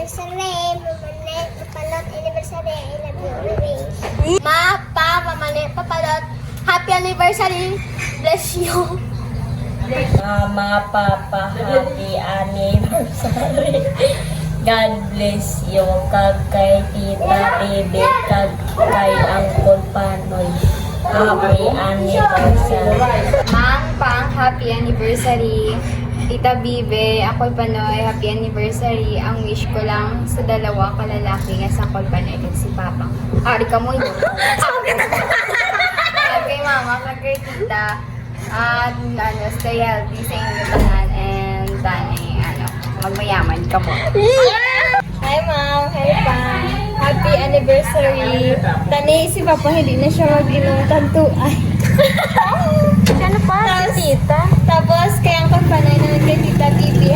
anniversary, Mamanet, Papalot, anniversary, I love you always. Ma, Pa, Mamanet, Papalot, happy anniversary, bless you. Mama, Papa, happy anniversary. God bless you. Kag kay Tita Bibi, kag kay Uncle Panoy. Happy anniversary. Mang Pang, happy anniversary. Tita Bibe, Uncle Panoy, happy anniversary. Ang wish ko lang sa dalawa kalalaki nga sa Uncle Panoy at si Papa. Ari ka mo yun. Kay Mama, kay Tita. At stay healthy sa inyong tanan and tanay, magmayaman ka mo. Hi Ma'am, hi Pang. Happy anniversary. Tanay si Papa, hindi na siya mag-inom tantuan. Ano pa? Si Tita. Tapos, kaya ang pagpanay na kay Tita Bibi,